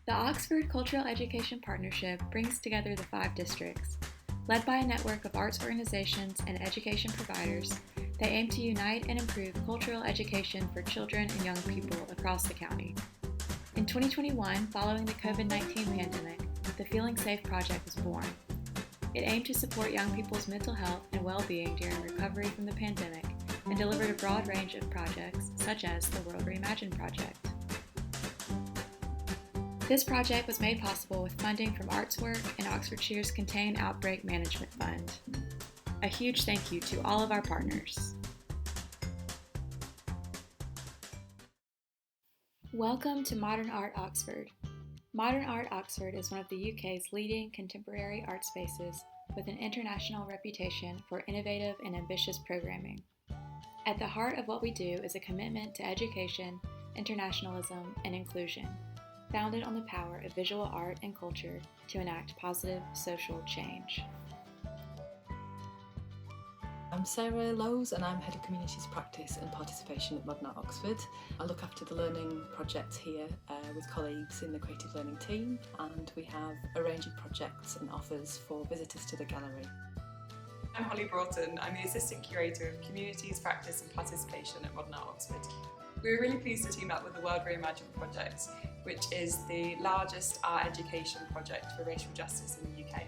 The Oxford Cultural Education Partnership brings together the 5 districts. Led by a network of arts organizations and education providers, they aim to unite and improve cultural education for children and young people across the county. In 2021, following the COVID-19 pandemic, the Feeling Safe Project was born. It aimed to support young people's mental health and well-being during recovery from the pandemic and delivered a broad range of projects, such as the World Reimagined Project. This project was made possible with funding from Artswork and Oxfordshire's Contained Outbreak Management Fund. A huge thank you to all of our partners. Welcome to Modern Art Oxford. Modern Art Oxford is one of the UK's leading contemporary art spaces with an international reputation for innovative and ambitious programming. At the heart of what we do is a commitment to education, internationalism, and inclusion, founded on the power of visual art and culture to enact positive social change. I'm Sarah Lowes and I'm Head of Communities Practice and Participation at Modern Art Oxford. I look after the learning projects here with colleagues in the creative learning team, and we have a range of projects and offers for visitors to the gallery. I'm Holly Broughton. I'm the Assistant Curator of Communities Practice and Participation at Modern Art Oxford. We're really pleased to team up with the World Reimagined Project, which is the largest art education project for racial justice in the UK.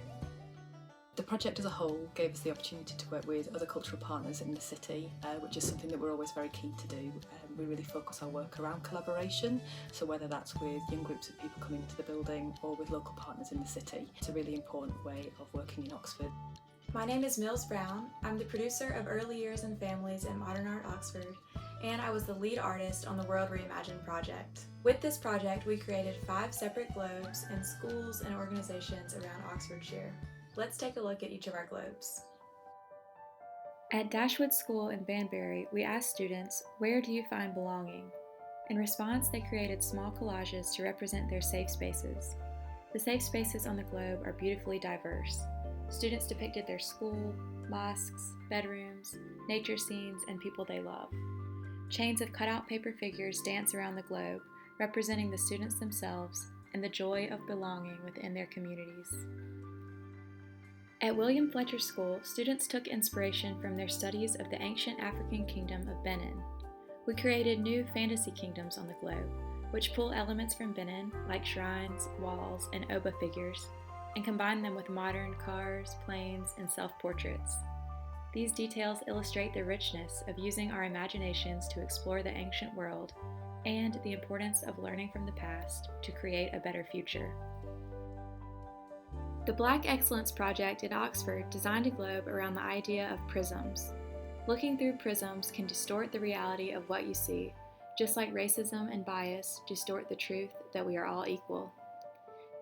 The project as a whole gave us the opportunity to work with other cultural partners in the city, which is something that we're always very keen to do. We really focus our work around collaboration, so whether that's with young groups of people coming into the building or with local partners in the city. It's a really important way of working in Oxford. My name is Mills Brown. I'm the producer of Early Years and Families at Modern Art Oxford, and I was the lead artist on the World Reimagined Project. With this project, we created 5 separate globes in schools and organizations around Oxfordshire. Let's take a look at each of our globes. At Dashwood School in Banbury, we asked students, "Where do you find belonging?" In response, they created small collages to represent their safe spaces. The safe spaces on the globe are beautifully diverse. Students depicted their school, mosques, bedrooms, nature scenes, and people they love. Chains of cutout paper figures dance around the globe, representing the students themselves and the joy of belonging within their communities. At William Fletcher School, students took inspiration from their studies of the ancient African kingdom of Benin. We created new fantasy kingdoms on the globe, which pull elements from Benin, like shrines, walls, and Oba figures, and combine them with modern cars, planes, and self-portraits. These details illustrate the richness of using our imaginations to explore the ancient world and the importance of learning from the past to create a better future. The Black Excellence Project at Oxford designed a globe around the idea of prisms. Looking through prisms can distort the reality of what you see, just like racism and bias distort the truth that we are all equal.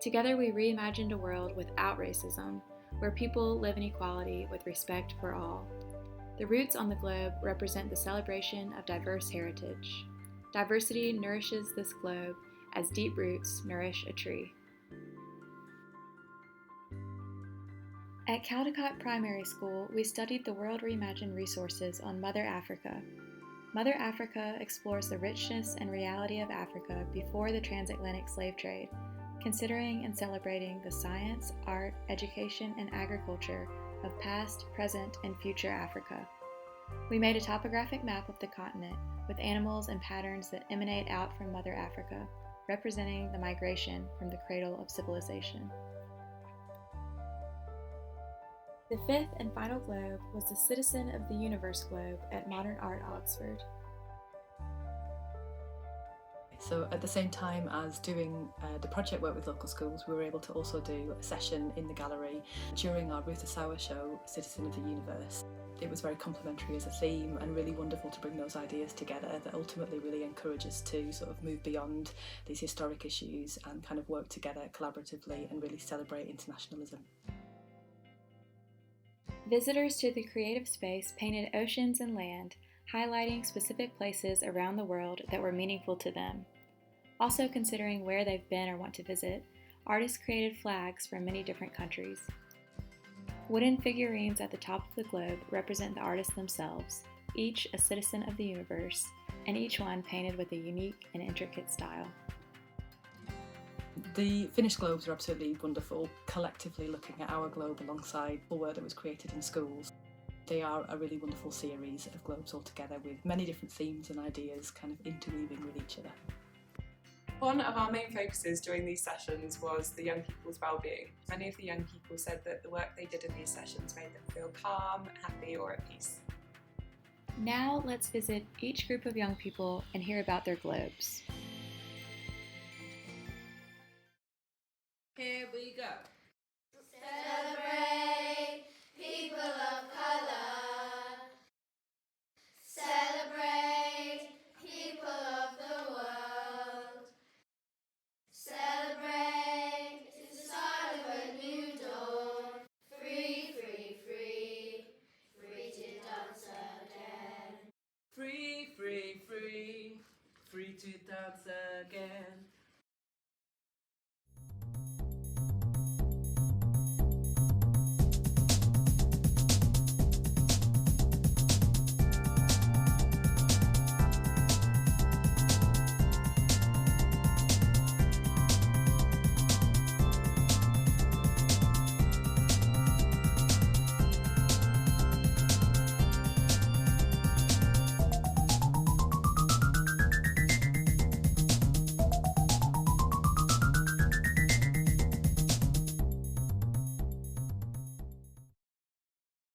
Together we reimagined a world without racism, where people live in equality with respect for all. The roots on the globe represent the celebration of diverse heritage. Diversity nourishes this globe as deep roots nourish a tree. At Caldecott Primary School, we studied the World Reimagined resources on Mother Africa. Mother Africa explores the richness and reality of Africa before the transatlantic slave trade, considering and celebrating the science, art, education, and agriculture of past, present, and future Africa. We made a topographic map of the continent with animals and patterns that emanate out from Mother Africa, representing the migration from the cradle of civilization. The 5th and final globe was the Citizen of the Universe globe at Modern Art Oxford. So at the same time as doing the project work with local schools, we were able to also do a session in the gallery during our Ruth Sauer show, Citizen of the Universe. It was very complementary as a theme and really wonderful to bring those ideas together that ultimately really encourage us to sort of move beyond these historic issues and kind of work together collaboratively and really celebrate internationalism. Visitors to the creative space painted oceans and land, highlighting specific places around the world that were meaningful to them. Also considering where they've been or want to visit, artists created flags from many different countries. Wooden figurines at the top of the globe represent the artists themselves, each a citizen of the universe, and each one painted with a unique and intricate style. The finished globes are absolutely wonderful, collectively looking at our globe alongside the work that was created in schools. They are a really wonderful series of globes altogether with many different themes and ideas kind of interweaving with each other. One of our main focuses during these sessions was the young people's well-being. Many of the young people said that the work they did in these sessions made them feel calm, happy or at peace. Now let's visit each group of young people and hear about their globes. Here we go. Celebrate people of colour. Celebrate people of the world. Celebrate it's the start of a new dawn. Free, free, free, free to dance again. Free, free, free, free to dance again.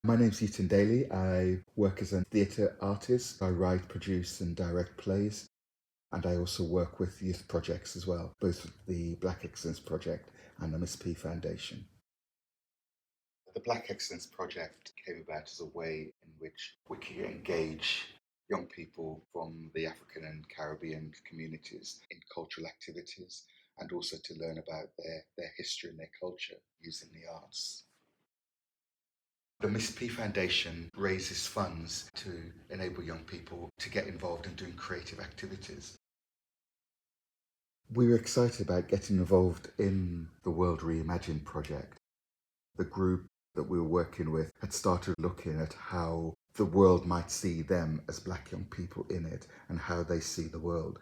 My name's Ethan Daly. I work as a theatre artist. I write, produce and direct plays. And I also work with youth projects as well, both the Black Excellence Project and the Miss P Foundation. The Black Excellence Project came about as a way in which we could engage young people from the African and Caribbean communities in cultural activities and also to learn about their history and their culture using the arts. The Miss P Foundation raises funds to enable young people to get involved in doing creative activities. We were excited about getting involved in the World Reimagined Project. The group that we were working with had started looking at how the world might see them as Black young people in it and how they see the world.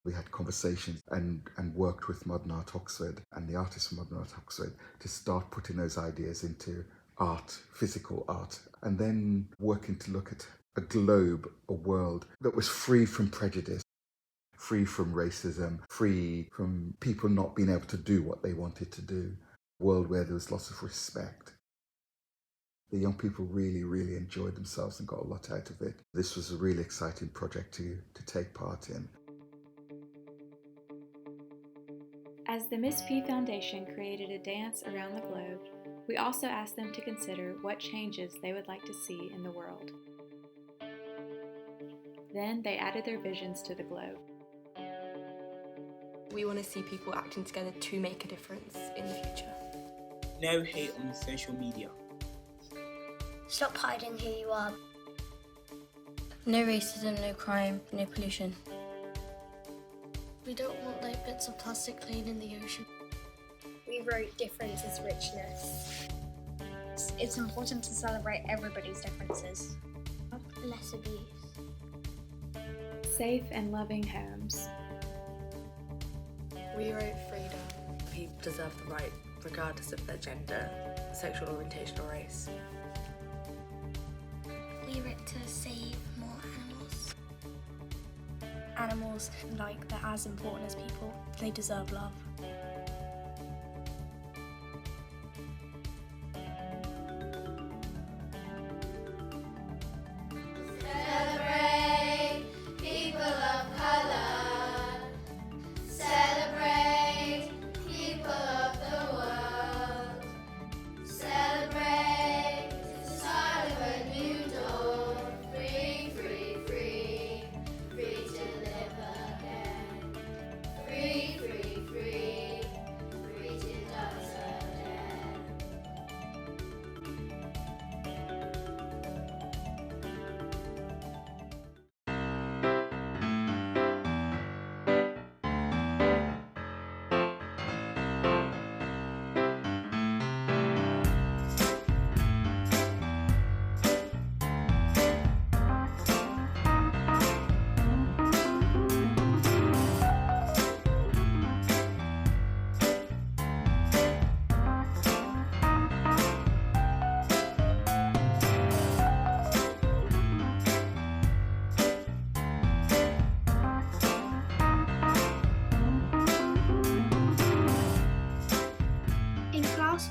We had conversations and worked with Modern Art Oxford and the artists from Modern Art Oxford to start putting those ideas into art, physical art, and then working to look at a globe, a world that was free from prejudice, free from racism, free from people not being able to do what they wanted to do, a world where there was lots of respect. The young people really, really enjoyed themselves and got a lot out of it. This was a really exciting project to take part in. As the Miss P Foundation created a dance around the globe, we also asked them to consider what changes they would like to see in the world. Then they added their visions to the globe. We want to see people acting together to make a difference in the future. No hate on social media. Stop hiding who you are. No racism, no crime, no pollution. We don't want like bits of plastic playing in the ocean. We wrote difference is richness. It's important to celebrate everybody's differences. Less abuse. Safe and loving homes. We wrote freedom. People deserve the right, regardless of their gender, sexual orientation or race. We wrote to save more animals. Animals, like, they're as important as people. They deserve love. Celebrate people of colour. Celebrate people of the world. Celebrate it's the start of a new dawn. Free, free, free, free to live again. Free, free, free.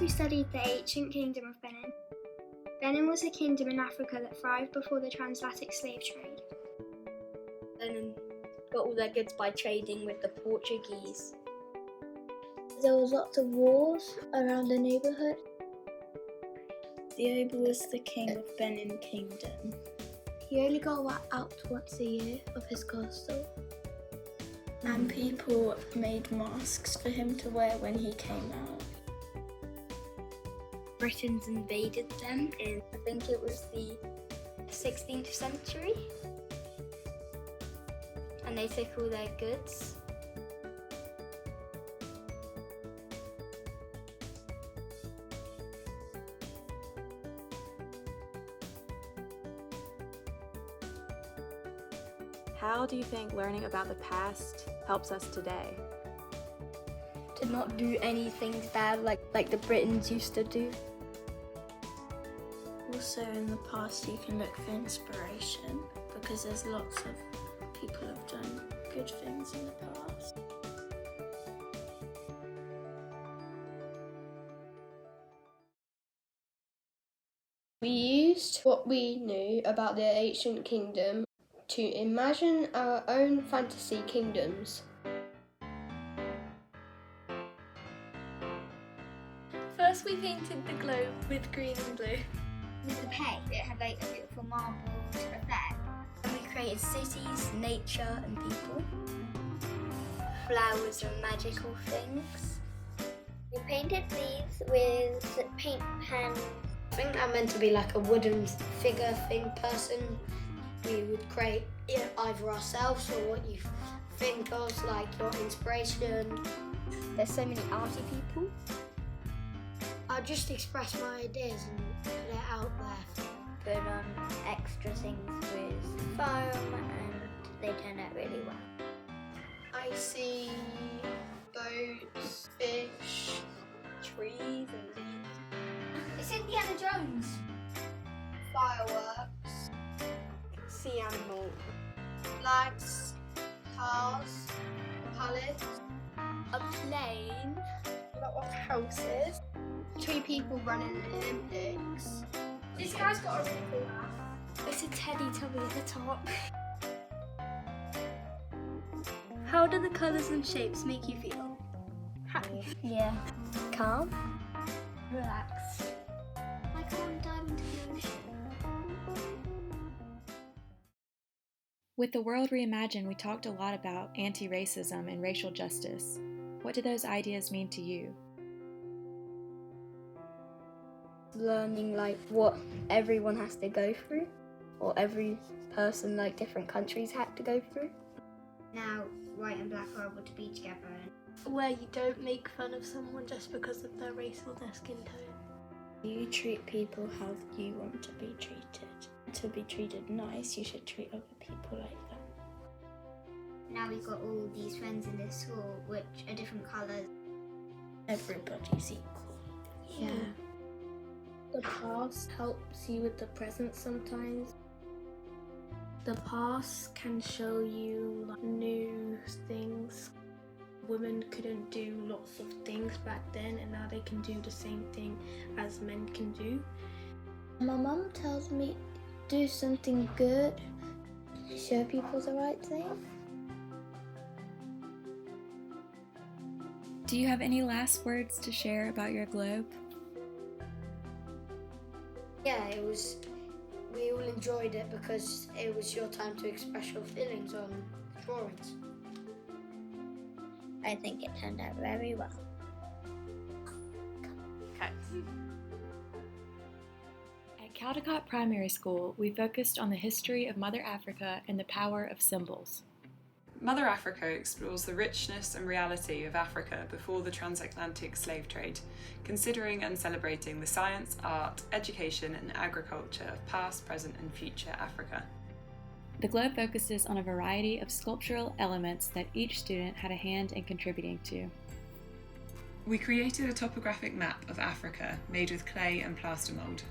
we studied the ancient kingdom of Benin. Benin was a kingdom in Africa that thrived before the transatlantic slave trade. Benin got all their goods by trading with the Portuguese. There was lots of wars around the neighbourhood. Diogo was the king of Benin Kingdom. He only got out once a year of his castle. And people made masks for him to wear when he came out. Britons invaded them in, I think it was the 16th century. And they took all their goods. How do you think learning about the past helps us today? To not do anything bad like the Britons used to do. Also in the past you can look for inspiration because there's lots of people have done good things in the past. We used what we knew about the ancient kingdom to imagine our own fantasy kingdoms. First we painted the globe with green and blue. With the paint, it had a beautiful marble effect. And we created cities, nature and people. Flowers and magical things. We painted leaves with paint pens. I think that meant to be like a wooden figure thing person. We would create either ourselves or what you think of, like your inspiration. There's so many arty people. I just express my ideas and put it out there. Put on extra things with foam and they turn out really well. I see boats, fish, trees and leaves. It's Indiana Jones. Fireworks, sea animals, flags, cars, pallets, A plane. a lot of houses, 2 people running the Olympics. This guy's got a really cool hat. It's a Teletubby at the top. How do the colours and shapes make you feel? Happy. Yeah. Calm. Relaxed. Like I want to dive into the ocean. With the World Reimagined, we talked a lot about anti-racism and racial justice. What do those ideas mean to you? Learning like what everyone has to go through, or every person like different countries had to go through. Now, white and black are able to be together. Where you don't make fun of someone just because of their race or their skin tone. You treat people how you want to be treated. To be treated nice, you should treat other people like that. Now we've got all these friends in this school which are different colours. Everybody's equal. Yeah. The past helps you with the present sometimes. The past can show you like, new things. Women couldn't do lots of things back then and now they can do the same thing as men can do. My mum tells me do something good, show people the right thing. Do you have any last words to share about your globe? Yeah, we all enjoyed it because it was your time to express your feelings on drawings. I think it turned out very well. At Caldecott Primary School, we focused on the history of Mother Africa and the power of symbols. Mother Africa explores the richness and reality of Africa before the transatlantic slave trade, considering and celebrating the science, art, education and agriculture of past, present and future Africa. The globe focuses on a variety of sculptural elements that each student had a hand in contributing to. We created a topographic map of Africa made with clay and plaster mould.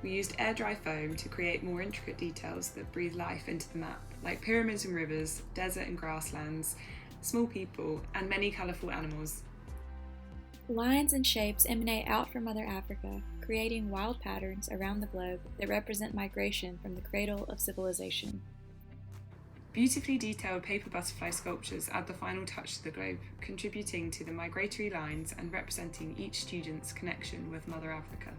We used air-dry foam to create more intricate details that breathe life into the map, like pyramids and rivers, desert and grasslands, small people, and many colourful animals. Lines and shapes emanate out from Mother Africa, creating wild patterns around the globe that represent migration from the cradle of civilization. Beautifully detailed paper butterfly sculptures add the final touch to the globe, contributing to the migratory lines and representing each student's connection with Mother Africa.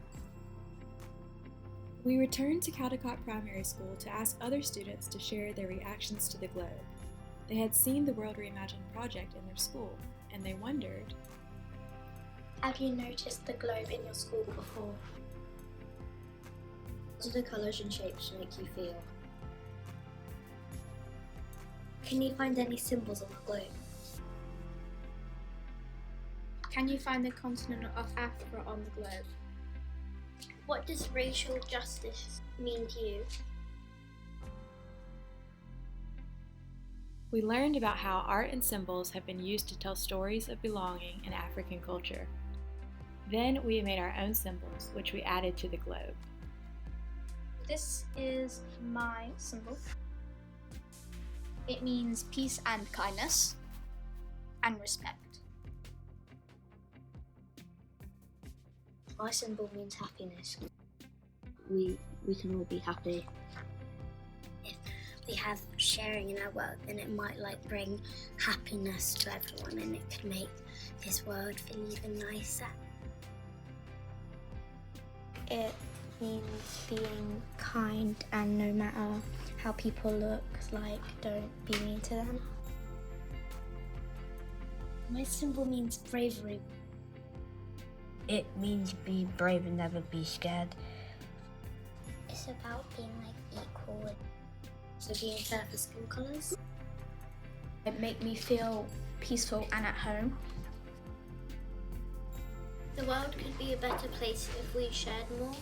We returned to Caldecott Primary School to ask other students to share their reactions to the globe. They had seen the World Reimagined Project in their school, and they wondered, have you noticed the globe in your school before? What do the colours and shapes make you feel? Can you find any symbols on the globe? Can you find the continent of Africa on the globe? What does racial justice mean to you? we learned about how art and symbols have been used to tell stories of belonging in African culture. Then we made our own symbols, which we added to the globe. This is my symbol. It means peace and kindness and respect. My symbol means happiness. We can all be happy. If we have sharing in our world, then it might bring happiness to everyone, and it could make this world feel even nicer. It means being kind, and no matter how people look, don't be mean to them. My symbol means bravery. It means be brave and never be scared. It's about being equal. So being fair for school colours. It make me feel peaceful and at home. The world could be a better place if we shared more.